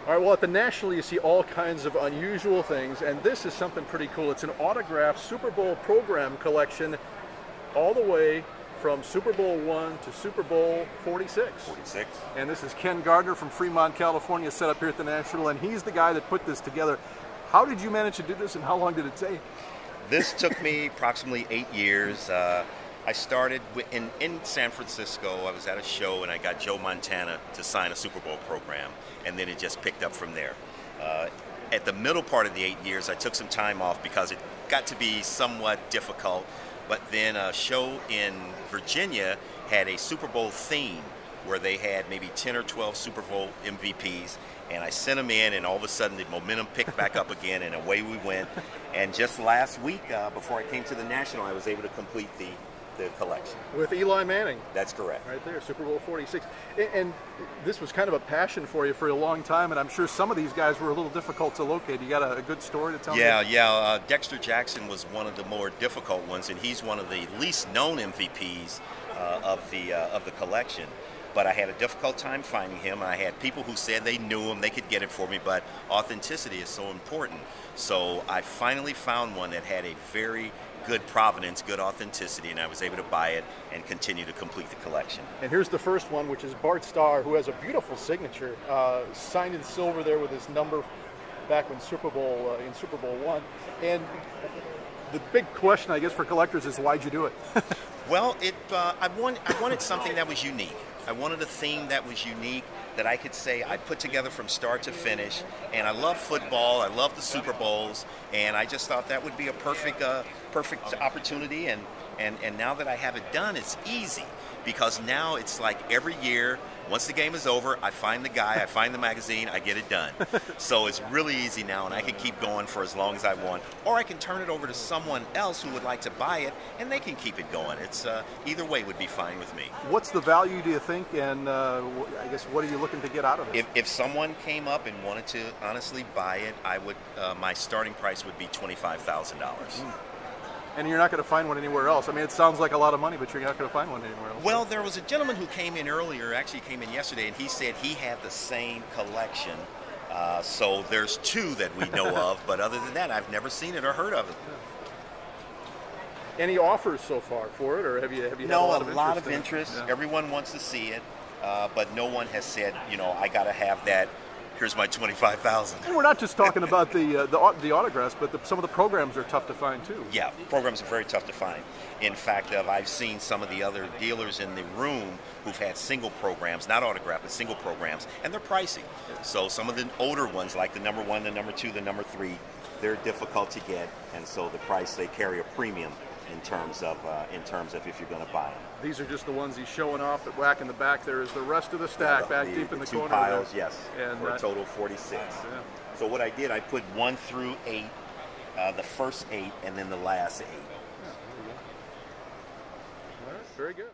All right, well, at the National, you see all kinds of unusual things, and this is something pretty cool. It's an autographed Super Bowl program collection all the way from Super Bowl I to Super Bowl 46. 46. And this is Ken Gardner from Fremont, California, set up here at the National, and he's the guy that put this together. How did you manage to do this, and how long did it take? This took me approximately 8 years. I started in San Francisco. I was at a show and I got Joe Montana to sign a Super Bowl program, and then it just picked up from there. At the middle part of the 8 years, I took some time off because it got to be somewhat difficult, but then a show in Virginia had a Super Bowl theme where they had maybe 10 or 12 Super Bowl MVPs, and I sent them in, and all of a sudden the momentum picked back up again, and away we went. And just last week, before I came to the National, I was able to complete the collection. With Eli Manning. That's correct. Right there, Super Bowl 46. And this was kind of a passion for you for a long time, and I'm sure some of these guys were a little difficult to locate. You got a good story to tell me? Yeah. Dexter Jackson was one of the more difficult ones, and he's one of the least known MVPs of the collection. But I had a difficult time finding him. I had people who said they knew him, they could get it for me, but authenticity is so important. So I finally found one that had a very good provenance, good authenticity, and I was able to buy it and continue to complete the collection. And here's the first one, which is Bart Starr, who has a beautiful signature, signed in silver there with his number back when Super Bowl I. And the big question, I guess, for collectors is, why'd you do it? Well, I wanted something that was unique. I wanted a theme that was unique, that I could say I put together from start to finish. And I love football, I love the Super Bowls, and I just thought that would be a perfect opportunity. And now that I have it done, it's easy, because now it's like every year, once the game is over, I find the guy, I find the magazine, I get it done. So it's really easy now, and I can keep going for as long as I want. Or I can turn it over to someone else who would like to buy it, and they can keep it going. It's either way would be fine with me. What's the value, do you think, and I guess what are you looking to get out of it? If someone came up and wanted to honestly buy it, I would. My starting price would be $25,000. And you're not going to find one anywhere else. I mean, it sounds like a lot of money, but you're not going to find one anywhere else. Well, there was a gentleman who came in earlier, actually came in yesterday, and he said he had the same collection. So there's two that we know of, but other than that, I've never seen it or heard of it. Any offers so far for it, or have you had No, a lot of interest. Yeah. Everyone wants to see it, but no one has said, I got to have that. Here's my $25,000. And we're not just talking about the autographs, but some of the programs are tough to find too. Yeah, programs are very tough to find. In fact, I've seen some of the other dealers in the room who've had single programs, not autograph, but single programs, and they're pricey. So some of the older ones, like the number 1, the number 2, the number 3, they're difficult to get, and so the price, they carry a premium in terms of if you're going to buy them. These are just the ones he's showing off. That whack in the back there is the rest of the stack back deep in the two corner. piles, there. yes, And for a total of 46. Yeah. So what I did, I put 1 through 8, the first 8, and then the last 8. Yeah, there we go. All right, very good.